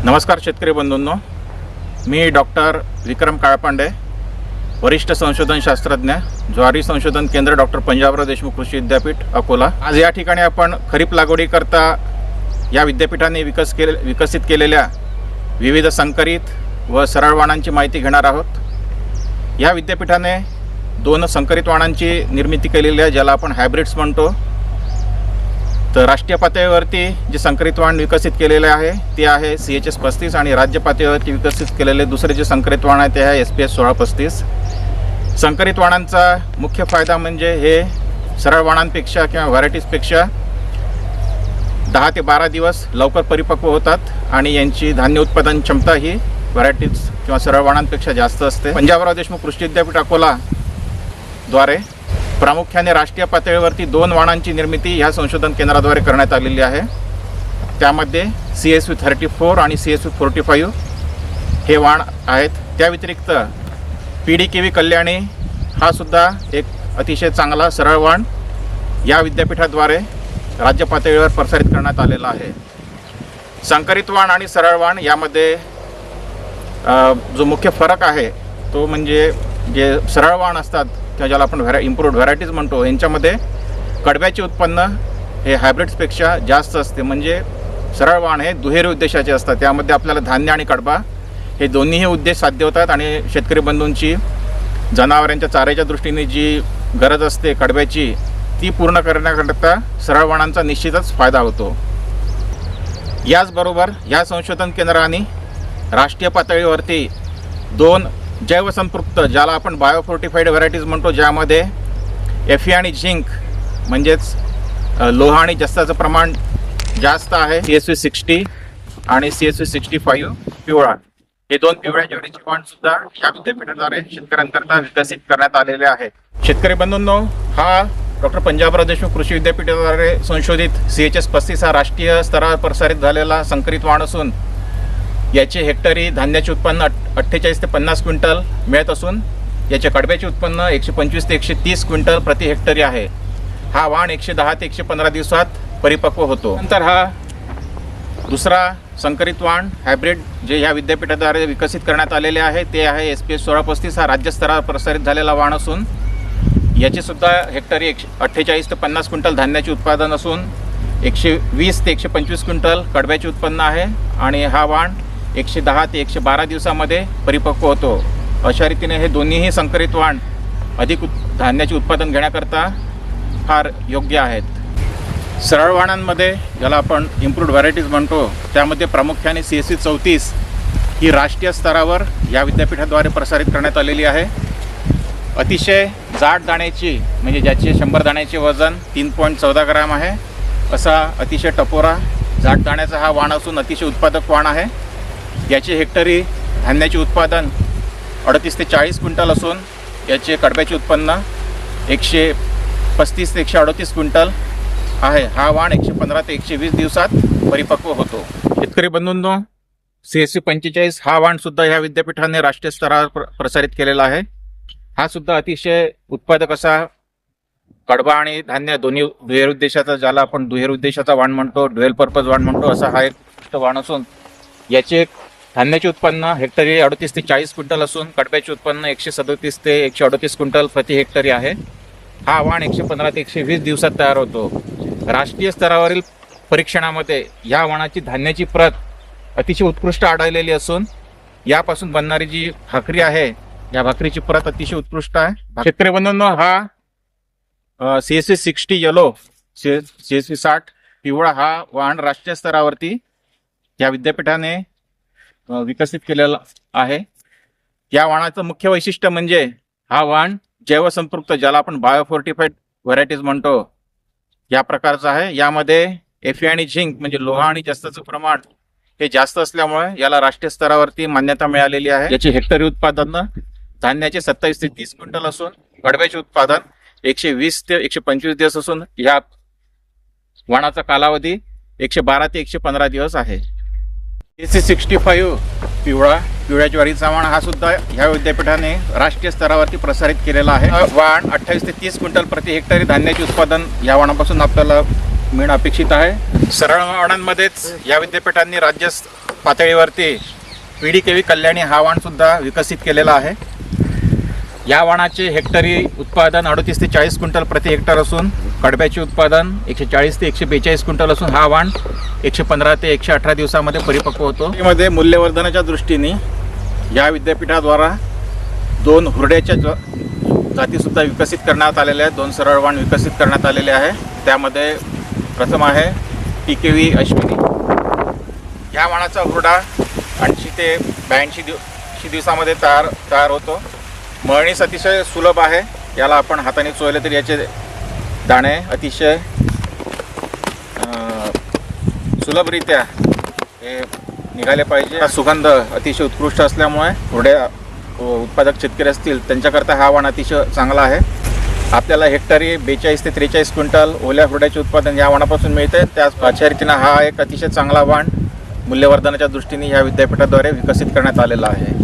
नमस्कार शेतकरी बंधूंनो, मी डॉक्टर विक्रम काळपांडे, वरिष्ठ संशोधन शास्त्रज्ञ, ज्वारी संशोधन केंद्र, डॉक्टर पंजाबराव देशमुख कृषी विद्यापीठ, अकोला। आज या ठिकाणी आपण खरीप लागवडीकरता या विद्यापीठाने विकसित केलेल्या विविध संकरित व सरळ वाणांची माहिती घेणार आहोत। या विद्यापीठाने 2 संकरित वाणांची निर्मिती केलेली आहे, ज्याला आपण हायब्रिड्स म्हणतो। तर राष्ट्रीय पातळीवरती जे संकरित वाण विकसित केलेले आहे ते आहे CHS 35 आणि राज्य पातळीवरती विकसित केलेले दुसरे जे संकरित वाण आहे ते आहे SPS 1635। संकरित वाणांचा मुख्य फायदा म्हणजे हे सरळ वाणांपेक्षा किंवा व्हरायटीजपेक्षा 10 ते 12 दिवस लवकर परिपक्व होतात आणि यांची धान्य उत्पादन क्षमता ही व्हरायटीज किंवा सरळ वाणांपेक्षा जास्त असते। पंजाबराव देशमुख कृषी विद्यापीठ अकोला द्वारे प्रामुख्याने राष्ट्रीय पातळीवरती 2 वाणांची निर्मिती ह्या संशोधन केंद्राद्वारे करण्यात आलेली आहे। त्यामध्ये CSV 34 आणि CSV 45 हे वाण आहेत। त्या व्यतिरिक्त PDKV कल्याणी हा सुद्धा एक अतिशय चांगला सरळ वाण या विद्यापीठाद्वारे राज्य पातळीवर प्रसारित करण्यात आलेला आहे। संकरित वाण आणि सरळ वाण यामध्ये जो मुख्य फरक आहे तो म्हणजे जे सरळ वाण असतात किंवा ज्याला आपण इम्प्रूव्ड व्हरायटीज म्हणतो, यांच्यामध्ये कडब्याचे उत्पन्न हे हायब्रिड्सपेक्षा जास्त असते। म्हणजे सरळ वाण हे दुहेरी उद्देशाचे असतात, त्यामध्ये आपल्याला धान्य आणि कडबा हे दोन्हीही उद्देश साध्य होतात आणि शेतकरी बंधूंची जनावरांच्या चाऱ्याच्या दृष्टीने जी गरज असते कडब्याची ती पूर्ण करण्याकरता सरळ वाणांचा निश्चितच फायदा होतो। याचबरोबर या संशोधन केंद्राने राष्ट्रीय पातळीवरती 2 जैवसंपृक्त ज्याला आपण बायोफोर्टिफाईड व्हरायटीज म्हणतो, ज्यामध्ये Fe आणि झिंक म्हणजेच लोह आणि जस्ताचं प्रमाण जास्त आहे, CSV 60 आणि CSV 65 पिवळा, हे 2 पिवळ्या ज्वारीचे वाण सुद्धा या विद्यापीठाद्वारे शेतकऱ्यांकरता विकसित करण्यात आलेले आहेत। शेतकरी बंधूंनो, हा डॉक्टर पंजाबराव देशमुख कृषी विद्यापीठाद्वारे संशोधित CHS 35 हा राष्ट्रीय स्तरावर प्रसारित झालेला संकरित वाण असून याचे हेक्टरी धान्याचे उत्पन्न 48 ते 50 क्विंटल मिळत असून याचे कडब्याचे उत्पन्न 125 ते 130 क्विंटल प्रति हेक्टरी आहे। हा वाण 110 ते 115 दिवसात परिपक्व होतो। नंतर हा दुसरा संकरित वाण हायब्रिड जे ह्या विद्यापीठाद्वारे विकसित करण्यात आलेले आहे ते आहे SPS 1635 हा राज्य स्तरावर प्रसारित झालेला वाण असून याचे सुद्धा हेक्टरी 48 ते 50 क्विंटल धान्याचे उत्पादन असून 120 ते 125 क्विंटल कडब्याचे उत्पन्न आहे आणि हा वाण 110 ते 112 दिवसामध्ये परिपक्व होतो। अशा रीतीने हे दोन्हीही संकरित वाण अधिक धान्याचे उत्पादन घेण्याकरता फार योग्य आहेत। सरळ वाणांमध्ये ज्याला आपण इम्प्रूव्ड व्हरायटीज म्हणतो, त्यामध्ये प्रामुख्याने CSV 34 ही राष्ट्रीय स्तरावर या विद्यापीठाद्वारे प्रसारित करण्यात आलेली आहे। अतिशय जाड दाण्याची म्हणजे ज्याचे 100 दाण्याचे वजन 3.14 ग्रॅम आहे असा अतिशय टपोरा जाड दाण्याचा हा वाण असून अतिशय उत्पादक वाण आहे। याचे हेक्टरी धान्याचे उत्पादन 38 ते 40 क्विंटल असून याचे कडब्याचे उत्पन्न 135 ते 138 क्विंटल आहे। हा वाण 115 ते 120 दिवसात परिपक्व होतो। शेतकरी बंधूंनो, CSV 45 हा वाण सुद्धा ह्या विद्यापीठाने राष्ट्रीय स्तरावर प्रसारित केलेला आहे। हा सुद्धा अतिशय उत्पादक असा कडबा आणि धान्य दोन्ही दुहेरी उद्देशाचा, ज्याला आपण दुहेरी उद्देशाचा वाण म्हणतो, ड्युअल पर्पज वाण म्हणतो, असा हा एक वाण असून याचे धान्याचे उत्पन्न हेक्टरी 38 ते 40 क्विंटल असून कडब्याचे उत्पन्न 137 ते 138 क्विंटल प्रति हेक्टरी आहे। हा वाण 115 ते 120 दिवसात तयार होतो। राष्ट्रीय स्तरावरील परीक्षणामध्ये या वाणाची धान्याची प्रत अतिशय उत्कृष्ट आढळलेली असून यापासून बनणारी जी भाकरी आहे या भाकरीची प्रत अतिशय उत्कृष्ट आहे। शेतकरी बंधूंनो, हा CSV 60 येलो, CSV 60 पिवळा हा वाण राष्ट्रीय स्तरावरती या विद्यापीठाने विकसित केलेला आहे। या वाणाचं मुख्य वैशिष्ट्य म्हणजे हा वाण जैवसंपृक्त ज्याला आपण बायोफोर्टिफाईड व्हरायटीज म्हणतो या प्रकारचा आहे। यामध्ये Fe आणि झिंक म्हणजे लोह आणि जस्ताचं प्रमाण हे जास्त असल्यामुळे याला राष्ट्रीय स्तरावरती मान्यता मिळालेली आहे। याचे हेक्टरी उत्पादन धान्याचे 27 ते 30 क्विंटल असून कडब्याचे उत्पादन 120 ते 125 दिवस असून या वाणाचा कालावधी 112 ते 115 दिवस आहे। CSV 65 पिवळ्या ज्वारीचा वाण हा सुद्धा ह्या विद्यापीठाने राष्ट्रीय स्तरावरती प्रसारित केलेला आहे। वाण 28 ते 30 क्विंटल प्रति हेक्टरी धान्याचे उत्पादन या वाणापासून आपल्याला मिळणं अपेक्षित आहे। सरळ वाणांमध्येच या विद्यापीठांनी राज्य पातळीवरती PDKV कल्याणी हा वाणसुद्धा विकसित केलेला आहे. या वाणाचे हेक्टरी उत्पादन 38 ते 40 क्विंटल प्रति हेक्टर असून कडब्याचे उत्पादन 140 ते 142 क्विंटल असून हा वाण 115 ते 118 दिवसामध्ये परिपक्व होतो. यामध्ये मूल्यवर्धनाच्या दृष्टीने या विद्यापीठाद्वारा 2 हुरड्याच्या जातीसुद्धा विकसित करण्यात आलेल्या आहेत. 2 सरळ वाण विकसित करण्यात आलेले आहे. त्यामध्ये प्रथम आहे PKV अश्विनी. या वाणाचा हुरडा 80 ते 82 दिवसामध्ये तयार होतो. मळणीस अतिशय सुलभ आहे. याला आपण हाताने चोळले तरी याचे दाणे अतिशय सुलभरित्या हे निघाले पाहिजे. सुगंध अतिशय उत्कृष्ट असल्यामुळे हुरड्या उत्पादक शेतकरी असतील त्यांच्याकरता हा वाण अतिशय चांगला आहे. आपल्याला हेक्टरी 42 ते 43 क्विंटल ओल्या हुरड्याचे उत्पादन या वाणापासून मिळते. त्याच्या रीतीनं हा एक अतिशय चांगला वाण मूल्यवर्धनाच्या दृष्टीने ह्या विद्यापीठाद्वारे विकसित करण्यात आलेला आहे.